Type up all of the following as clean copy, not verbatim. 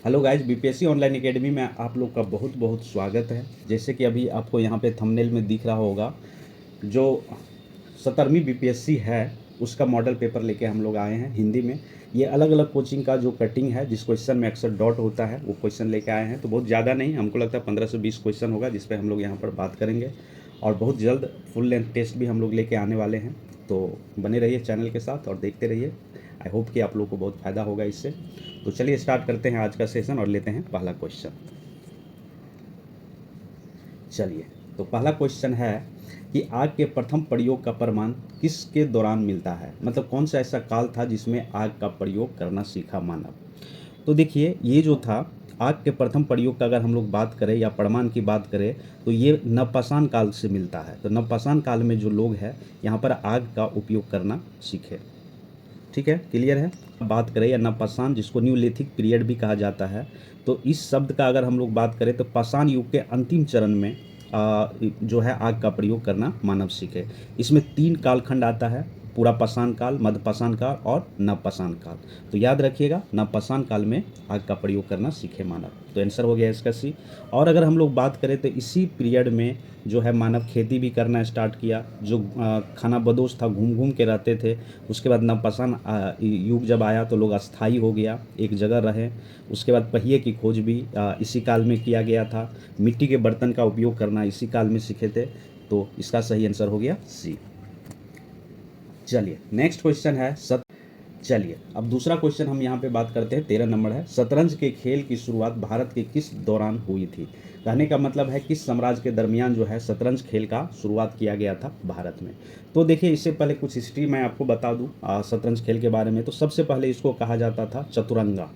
Hello guys, BPSC online academy में आप लोग का बहुत बहुत स्वागत है। जैसे कि अभी आपको यहाँ पे थंबनेल में दिख रहा होगा, जो 17वीं बीपीएससी है उसका मॉडल पेपर लेके हम लोग आए हैं हिंदी में। ये अलग अलग कोचिंग का जो कटिंग है, जिस क्वेश्चन में अक्सर डॉट होता है, वो क्वेश्चन लेके आए हैं। तो बहुत ज़्यादा नहीं, हमको लगता है 15 से 20 क्वेश्चन होगा जिस पर हम लोग यहाँ पर बात करेंगे। और बहुत जल्द फुल लेंथ टेस्ट भी हम लोग लेके आने वाले हैं। तो बने रहिए चैनल के साथ और देखते रहिए। आई होप कि आप लोग को बहुत फ़ायदा होगा इससे। तो चलिए स्टार्ट करते हैं आज का सेशन और लेते हैं पहला क्वेश्चन। चलिए, तो पहला क्वेश्चन है कि आग के प्रथम प्रयोग का प्रमाण किसके दौरान मिलता है, मतलब कौन सा ऐसा काल था जिसमें आग का प्रयोग करना सीखा मानव। तो देखिए, ये जो था आग के प्रथम प्रयोग का, अगर हम लोग बात करें या प्रमाण की बात करें, तो ये नवपाषाण काल से मिलता है। तो नवपाषाण काल में जो लोग हैं यहाँ पर आग का उपयोग करना सीखे। ठीक है, क्लियर है। बात करें या नवपाषाण, जिसको न्यूलिथिक पीरियड भी कहा जाता है, तो इस शब्द का अगर हम लोग बात करें तो पाषाण युग के अंतिम चरण में जो है आग का प्रयोग करना मानव सीखे। इसमें 3 कालखंड आता है, पूरा पाषाण काल, मध्य पाषाण काल और नवपाषाण काल। तो याद रखिएगा, नवपाषाण काल में आग का प्रयोग करना सीखे मानव। तो आंसर हो गया इसका सी। और अगर हम लोग बात करें तो इसी पीरियड में जो है मानव खेती भी करना स्टार्ट किया। जो खाना बदोश था, घूम घूम के रहते थे, उसके बाद नवपाषाण युग जब आया तो लोग अस्थायी हो गया, एक जगह रहे। उसके बाद पहिए की खोज भी इसी काल में किया गया था। मिट्टी के बर्तन का उपयोग करना इसी काल में सीखे थे। तो इसका सही आंसर हो गया सी। चलिए, नेक्स्ट क्वेश्चन है चलिए, अब दूसरा क्वेश्चन हम यहाँ पे बात करते हैं। 13 नंबर है, शतरंज के खेल की शुरुआत भारत के किस दौरान हुई थी। कहने का मतलब है किस साम्राज्य के दरमियान जो है शतरंज खेल का शुरुआत किया गया था भारत में। तो देखिए, इससे पहले कुछ हिस्ट्री मैं आपको बता दूं शतरंज खेल के बारे में। तो सबसे पहले इसको कहा जाता था चतुरंगा।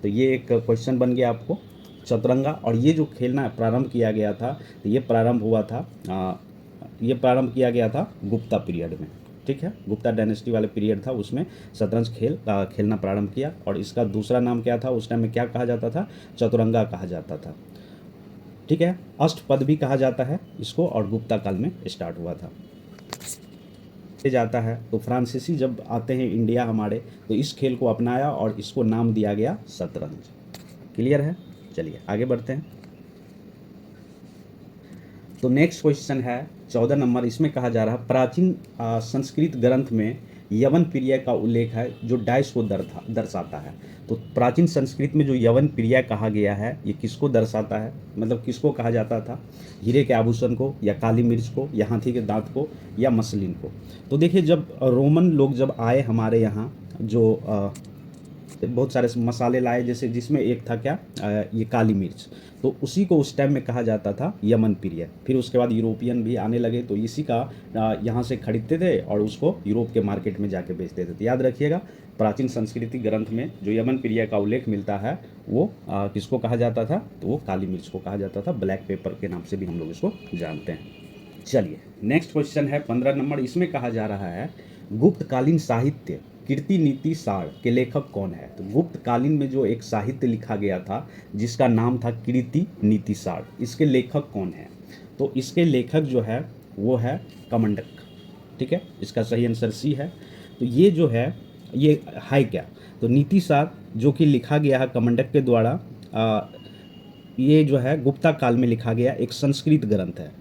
तो ये एक क्वेश्चन बन गया आपको, चतुरंगा। और ये जो खेलना प्रारंभ किया गया था, तो ये प्रारंभ किया गया था गुप्ता पीरियड में। ठीक है, गुप्ता डायनेस्टी वाले पीरियड था, उसमें शतरंज खेलना प्रारंभ किया। और इसका दूसरा नाम क्या था, उस टाइम में क्या कहा जाता था, चतुरंगा कहा जाता था। ठीक है, अष्टपद भी कहा जाता है इसको, और गुप्ता काल में स्टार्ट हुआ था। जाता है तो फ्रांसीसी जब आते हैं इंडिया हमारे, तो इस खेल को अपनाया और इसको नाम दिया गया शतरंज। क्लियर है। चलिए आगे बढ़ते हैं। तो नेक्स्ट क्वेश्चन है 14 नंबर। इसमें कहा जा रहा है प्राचीन संस्कृत ग्रंथ में यवन प्रिय का उल्लेख है जो डाइस को दर्शाता है। तो प्राचीन संस्कृत में जो यवन प्रिय कहा गया है, ये किसको दर्शाता है, मतलब किसको कहा जाता था। हीरे के आभूषण को, या काली मिर्च को, या हाथी के दांत को, या मसलिन को। तो देखिए, जब रोमन लोग जब आए हमारे यहाँ, जो बहुत सारे मसाले लाए, जैसे जिसमें एक था क्या, ये काली मिर्च। तो उसी को उस टाइम में कहा जाता था यमन प्रिय। फिर उसके बाद यूरोपियन भी आने लगे, तो इसी का यहाँ से खरीदते थे और उसको यूरोप के मार्केट में जाके बेचते थे। तो याद रखिएगा, प्राचीन संस्कृति ग्रंथ में जो यमन प्रिय का उल्लेख मिलता है, वो किसको कहा जाता था, तो वो काली मिर्च को कहा जाता था। ब्लैक पेपर के नाम से भी हम लोग इसको जानते हैं। चलिए, नेक्स्ट क्वेश्चन है 15 नंबर। इसमें कहा जा रहा है गुप्तकालीन साहित्य कीर्ति नीति सार के लेखक कौन है। तो गुप्तकालीन में जो एक साहित्य लिखा गया था जिसका नाम था कीर्ति नीति सार, इसके लेखक कौन है। तो इसके लेखक जो है वो है कमंडक। ठीक है, इसका सही आंसर सी है। तो ये जो है ये है क्या, तो नीति सार जो कि लिखा गया है कमंडक के द्वारा, ये जो है गुप्ता काल में लिखा गया एक संस्कृत ग्रंथ है।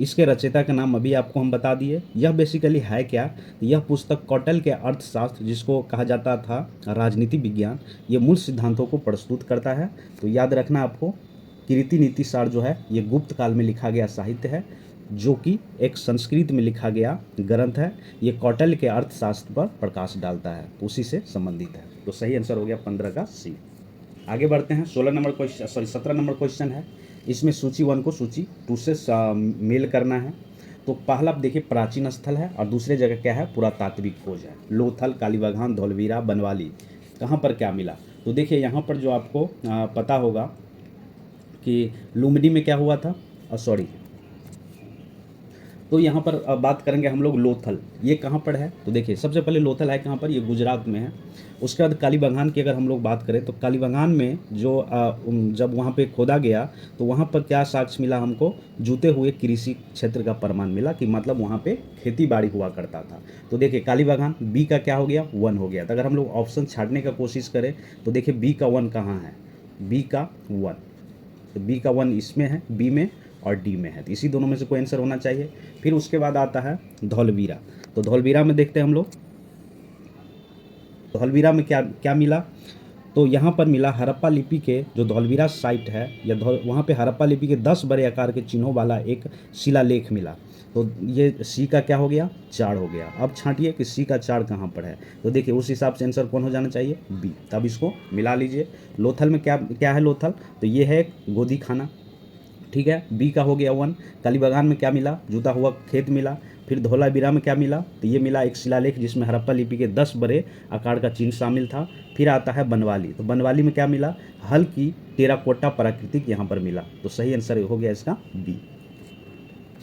इसके रचयिता का नाम अभी आपको हम बता दिए। यह बेसिकली है क्या, यह पुस्तक कौटिल्य के अर्थशास्त्र, जिसको कहा जाता था राजनीति विज्ञान, ये मूल सिद्धांतों को प्रस्तुत करता है। तो याद रखना आपको, कीर्ति नीति सार जो है ये गुप्त काल में लिखा गया साहित्य है, जो कि एक संस्कृत में लिखा गया ग्रंथ है। ये कौटिल्य के अर्थशास्त्र पर प्रकाश डालता है, उसी से संबंधित है। तो सही आंसर हो गया 15 का सी। आगे बढ़ते हैं। 16 नंबर क्वेश्चन, 17 नंबर क्वेश्चन है। इसमें सूची 1 को सूची 2 से मेल करना है। तो पहला देखिए प्राचीन स्थल है, और दूसरे जगह क्या है, पुरातात्विक खोज है। लोथल, कालीबागान, धौलवीरा, बनवाली, कहाँ पर क्या मिला। तो देखिए यहाँ पर जो आपको पता होगा कि लुम्बिनी में क्या हुआ था, सॉरी, तो यहाँ पर बात करेंगे हम लोग लोथल, ये कहाँ पर है। तो देखिए सबसे पहले लोथल है कहाँ पर, ये गुजरात में है। उसके बाद कालीबागान की अगर हम लोग बात करें, तो कालीबागान में जो जब वहाँ पे खोदा गया, तो वहाँ पर क्या साक्ष्य मिला हमको, जूते हुए कृषि क्षेत्र का प्रमाण मिला, कि मतलब वहाँ पे खेती बाड़ी हुआ करता था। तो देखिए कालीबागान बी का क्या हो गया, 1 हो गया। तो अगर हम लोग ऑप्शन छाटने का कोशिश करें, तो देखिए बी का 1 कहाँ है, बी का 1, तो बी का 1 इसमें है, बी में और डी में है, तो इसी दोनों में से कोई आंसर होना चाहिए। फिर उसके बाद आता है धौलवीरा। तो धौलवीरा में देखते हैं हम लोग, धौलवीरा में क्या क्या मिला, तो यहाँ पर मिला हड़प्पा लिपि के जो धौलवीरा साइट है या वहाँ पे हड़प्पा लिपि के 10 बड़े आकार के चिन्हों वाला एक शिलालेख मिला। तो ये सी का क्या हो गया, 4 हो गया। अब छांटिए कि सी का 4 कहाँ पर है, तो देखिए उस हिसाब से आंसर कौन हो जाना चाहिए, बी। तब इसको मिला लीजिए। लोथल में क्या क्या है, लोथल तो ये है गोदी खाना, ठीक है, बी का हो गया 1। कालीबागान में क्या मिला, जुता हुआ खेत मिला। फिर धौलावीरा में क्या मिला, तो ये मिला एक शिलालेख जिसमें हड़प्पा लिपि के 10 बड़े आकार का चिन्ह शामिल था। फिर आता है बनवाली, तो बनवाली में क्या मिला, हल की टेराकोटा प्राकृतिक यहाँ पर मिला। तो सही आंसर हो गया इसका बी।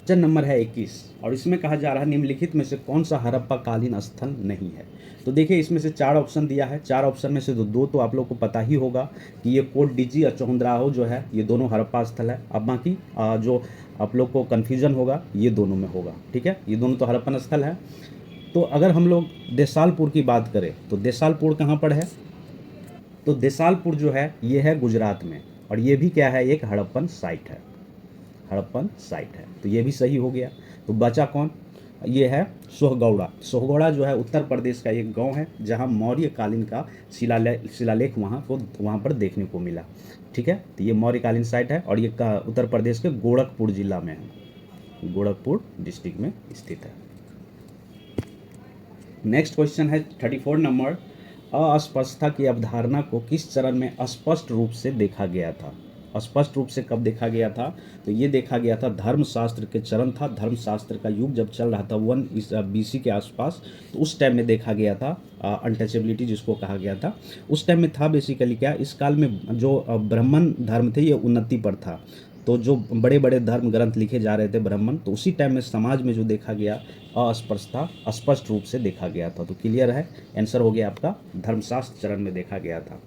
क्वेश्चन नंबर है 21 और इसमें कहा जा रहा है निम्नलिखित में से कौन सा हड़प्पा कालीन स्थल नहीं है। तो देखिए इसमें से 4 ऑप्शन दिया है, 4 ऑप्शन में से दो तो आप लोग को पता ही होगा कि ये कोटडीजी और चौहंदराहो जो है ये दोनों हड़प्पा स्थल है। अब बाकी जो आप लोग को कन्फ्यूजन होगा ये दोनों में होगा, ठीक है, ये दोनों तो हड़प्पन स्थल है। तो अगर हम लोग देसालपुर की बात करें तो देसालपुर कहाँ पर है, तो देसालपुर जो है ये है गुजरात में, और ये भी क्या है, एक हड़प्पन साइट है, हड़प्पन साइट है, तो ये भी सही हो गया। तो बचा कौन, ये है सोहगौड़ा। सोहगौड़ा जो है उत्तर प्रदेश का एक गांव है जहां मौर्य कालीन का शिलालेख वहाँ पर देखने को मिला, ठीक है। तो ये मौर्य कालीन साइट है और ये उत्तर प्रदेश के गोरखपुर जिला में है, गोरखपुर डिस्ट्रिक्ट में स्थित है। नेक्स्ट क्वेश्चन है 34 नंबर, अस्पष्टता की अवधारणा को किस चरण में स्पष्ट रूप से देखा गया था। स्पष्ट रूप से कब देखा गया था, तो ये देखा गया था धर्मशास्त्र के चरण था, धर्मशास्त्र का युग जब चल रहा था 1 BC के आसपास, तो उस टाइम में देखा गया था अनटचेबिलिटी जिसको कहा गया था। उस टाइम में था बेसिकली क्या, इस काल में जो ब्राह्मण धर्म थे ये उन्नति पर था, तो जो बड़े बड़े धर्म ग्रंथ लिखे जा रहे थे ब्राह्मण, तो उसी टाइम में समाज में जो देखा गया अस्पष्टता स्पष्ट रूप से देखा गया था। तो क्लियर है, आंसर हो गया आपका धर्मशास्त्र चरण में देखा गया था।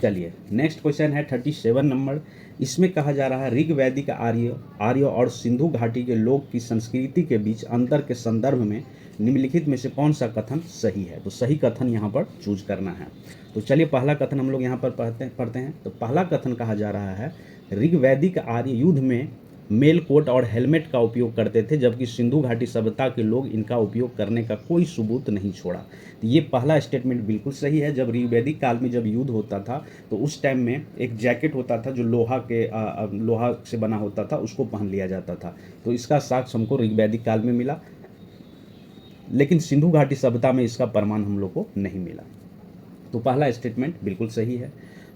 चलिए नेक्स्ट क्वेश्चन है 37 नंबर, इसमें कहा जा रहा है ऋग वैदिक आर्य और सिंधु घाटी के लोग की संस्कृति के बीच अंतर के संदर्भ में निम्नलिखित में से कौन सा कथन सही है। तो सही कथन यहाँ पर चूज करना है। तो चलिए पहला कथन हम लोग यहाँ पर पढ़ते हैं। तो पहला कथन कहा जा रहा है ऋग वैदिक आर्य युद्ध में मेल कोट और हेलमेट का उपयोग करते थे, जबकि सिंधु घाटी सभ्यता के लोग इनका उपयोग करने का कोई सबूत नहीं छोड़ा। तो ये पहला स्टेटमेंट बिल्कुल सही है। जब ऋग्वैदिक काल में जब युद्ध होता था तो उस टाइम में एक जैकेट होता था जो लोहा से बना होता था, उसको पहन लिया जाता था। तो इसका साक्ष्य हमको ऋग्वैदिक काल में मिला, लेकिन सिंधु घाटी सभ्यता में इसका प्रमाण हम लोग को नहीं मिला। तो पहला स्टेटमेंट बिल्कुल सही है।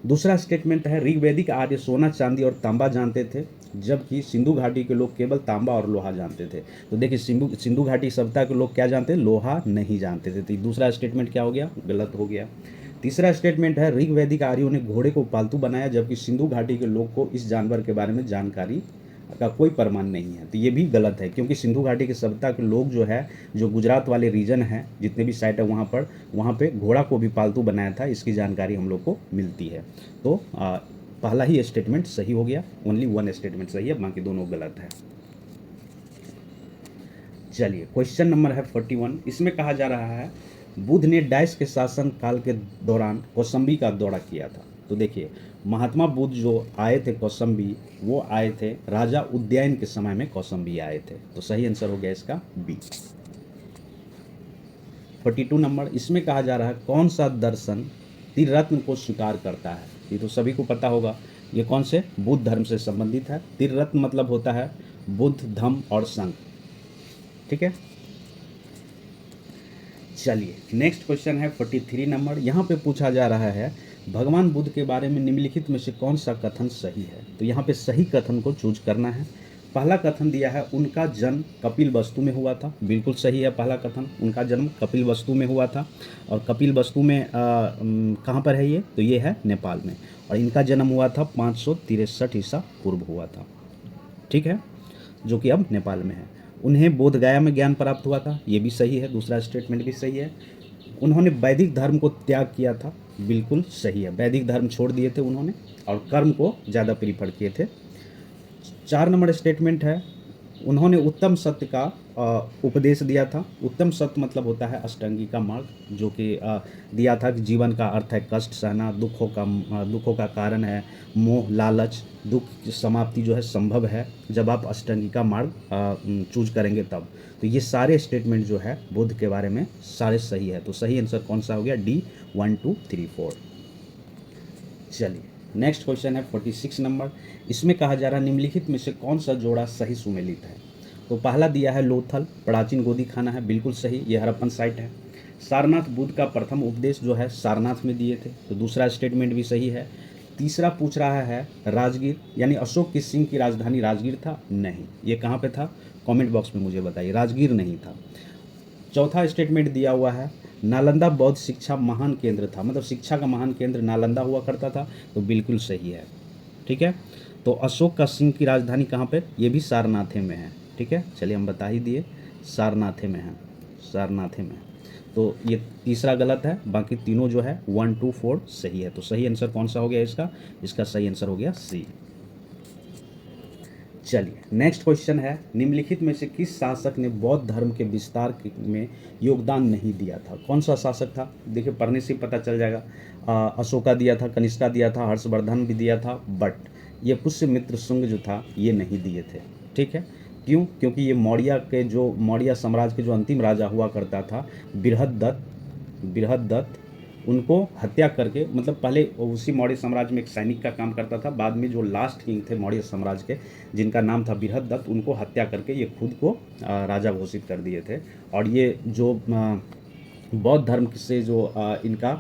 दूसरा स्टेटमेंट है ऋग्वैदिक आर्य सोना चांदी और तांबा जानते थे, जबकि सिंधु घाटी के लोग केवल तांबा और लोहा जानते थे। तो देखिए सिंधु घाटी सभ्यता के लोग क्या जानते थे, लोहा नहीं जानते थे। तो दूसरा स्टेटमेंट क्या हो गया, गलत हो गया। तीसरा स्टेटमेंट है ऋग्वैदिक आर्यों ने घोड़े को पालतू बनाया, जबकि सिंधु घाटी के लोग को इस जानवर के बारे में जानकारी का कोई प्रमाण नहीं है। तो ये भी गलत है, क्योंकि सिंधु घाटी की सभ्यता के लोग जो है, जो गुजरात वाले रीजन है, जितने भी साइट है वहाँ पे घोड़ा को भी पालतू बनाया था, इसकी जानकारी हम लोग को मिलती है। तो पहला ही स्टेटमेंट सही हो गया, ओनली 1 स्टेटमेंट सही है, बाकी दोनों गलत है। चलिए क्वेश्चन नंबर है 41, इसमें कहा जा रहा है बुद्ध ने डाइस के शासन काल के दौरान कौशंबी का दौरा किया था। तो देखिए महात्मा बुद्ध जो आए थे कौशंबी, वो आए थे राजा उदयन के समय में कौशंबी आए थे। तो सही आंसर हो गया इसका बी। 42 नंबर, इसमें कहा जा रहा है कौन सा दर्शन त्रिरत्न को स्वीकार करता है। ये तो सभी को पता होगा, ये कौन से, बुद्ध धर्म से संबंधित है। त्रिरत्न मतलब होता है बुद्ध, धम्म और संघ, ठीक है। चलिए नेक्स्ट क्वेश्चन है 43 नंबर, यहाँ पे पूछा जा रहा है भगवान बुद्ध के बारे में निम्नलिखित में से कौन सा कथन सही है। तो यहाँ पे सही कथन को चूज करना है। पहला कथन दिया है उनका जन्म कपिलवस्तु में हुआ था, बिल्कुल सही है पहला कथन, उनका जन्म कपिलवस्तु में हुआ था। और कपिलवस्तु में कहाँ पर है ये, तो ये है नेपाल में, और इनका जन्म हुआ था 563 ईसा पूर्व हुआ था, ठीक है, जो कि अब नेपाल में है। उन्हें बोध गया में ज्ञान प्राप्त हुआ था, ये भी सही है, दूसरा स्टेटमेंट भी सही है। उन्होंने वैदिक धर्म को त्याग किया था, बिल्कुल सही है, वैदिक धर्म छोड़ दिए थे उन्होंने और कर्म को ज़्यादा प्रीफर किए थे। 4 नंबर स्टेटमेंट है उन्होंने उत्तम सत्य का उपदेश दिया था। उत्तम सत्य मतलब होता है अष्टांगी का मार्ग, जो कि दिया था कि जीवन का अर्थ है कष्ट सहना, दुखों का कारण है मोह लालच, दुख की समाप्ति जो है संभव है जब आप अष्टांगी का मार्ग चूज करेंगे तब। तो ये सारे स्टेटमेंट जो है बुद्ध के बारे में सारे सही है। तो सही आंसर कौन सा हो गया? डी 1 2 3 4। चलिए नेक्स्ट क्वेश्चन है 46 नंबर। इसमें कहा जा रहा है निम्नलिखित में से कौन सा जोड़ा सही सुमेलित है? तो पहला दिया है लोथल, प्राचीन गोदी खाना है, बिल्कुल सही, ये हड़प्पन साइट है। सारनाथ बुद्ध का प्रथम उपदेश जो है सारनाथ में दिए थे, तो दूसरा स्टेटमेंट भी सही है। तीसरा पूछ रहा है राजगीर, यानी अशोक की सिंह की राजधानी राजगीर था? नहीं। ये कहाँ पे था? कमेंट बॉक्स में मुझे बताइए। राजगीर नहीं था। चौथा स्टेटमेंट दिया हुआ है नालंदा बौद्ध शिक्षा महान केंद्र था, मतलब शिक्षा का महान केंद्र नालंदा हुआ करता था, तो बिल्कुल सही है। ठीक है, तो अशोक का सिंह की राजधानी कहाँ पर? ये भी सारनाथे में है। ठीक है, चलिए हम बता ही दिए, सारनाथे में है, सारनाथे में। तो ये तीसरा गलत है, बाकी तीनों जो है 1 2 4 सही है। तो सही आंसर कौन सा हो गया इसका? इसका सही आंसर हो गया सी। चलिए नेक्स्ट क्वेश्चन है निम्नलिखित में से किस शासक ने बौद्ध धर्म के विस्तार में योगदान नहीं दिया था? कौन सा शासक था? देखिए पढ़ने से पता चल जाएगा। अशोका दिया था, कनिष्का दिया था, हर्षवर्धन भी दिया था, बट ये पुष्यमित्र शुंग जो था ये नहीं दिए थे। ठीक है, क्यों? क्योंकि ये मौर्य साम्राज्य के जो अंतिम राजा हुआ करता था बृहदत्त, उनको हत्या करके, मतलब पहले उसी मौर्य साम्राज्य में एक सैनिक का काम करता था, बाद में जो लास्ट किंग थे मौर्य साम्राज्य के जिनका नाम था बृहदत्त, उनको हत्या करके ये खुद को राजा घोषित कर दिए थे। और ये जो बौद्ध धर्म से जो इनका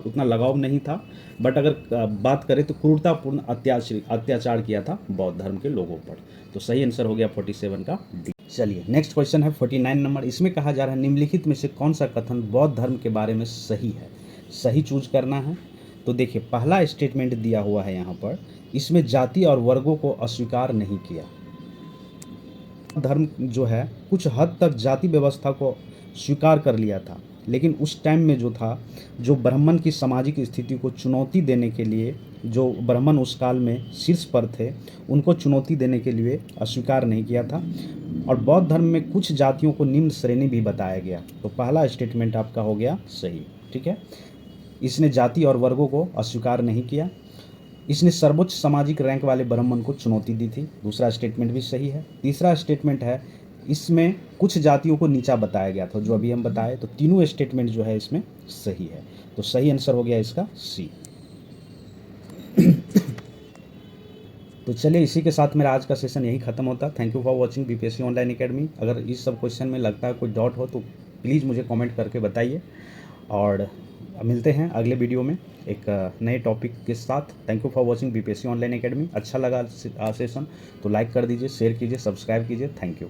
उतना लगाव नहीं था, बट अगर बात करें तो क्रूरतापूर्ण अत्याचार किया था बौद्ध धर्म के लोगों पर। तो सही आंसर हो गया 47 का डी। चलिए नेक्स्ट क्वेश्चन है 49 नंबर। इसमें कहा जा रहा है निम्नलिखित में से कौन सा कथन बौद्ध धर्म के बारे में सही है? सही चूज करना है। तो देखिए पहला स्टेटमेंट दिया हुआ है यहाँ पर, इसमें जाति और वर्गों को अस्वीकार नहीं किया। धर्म जो है कुछ हद तक जाति व्यवस्था को स्वीकार कर लिया था, लेकिन उस टाइम में जो था, जो ब्राह्मण की सामाजिक स्थिति को चुनौती देने के लिए, जो ब्राह्मण उस काल में शीर्ष पर थे, उनको चुनौती देने के लिए अस्वीकार नहीं किया था। और बौद्ध धर्म में कुछ जातियों को निम्न श्रेणी भी बताया गया। तो पहला स्टेटमेंट आपका हो गया सही। ठीक है, इसने जाति और वर्गों को अस्वीकार नहीं किया। इसने सर्वोच्च सामाजिक रैंक वाले ब्राह्मण को चुनौती दी थी। दूसरा स्टेटमेंट भी सही है। तीसरा स्टेटमेंट है इसमें कुछ जातियों को नीचा बताया गया था, जो अभी हम बताए। तो तीनों स्टेटमेंट जो है इसमें सही है। तो सही आंसर हो गया इसका सी। तो चलिए इसी के साथ मेरा आज का सेशन यही खत्म होता है। Thank you for watching BPSC online academy. अगर इस सब क्वेश्चन में लगता है कोई डाउट हो तो प्लीज़ मुझे कमेंट करके बताइए, और मिलते हैं अगले वीडियो में एक नए टॉपिक के साथ। Thank you for watching BPSC online academy. अच्छा लगा सेशन तो लाइक कर दीजिए, शेयर कीजिए, सब्सक्राइब कीजिए। Thank you.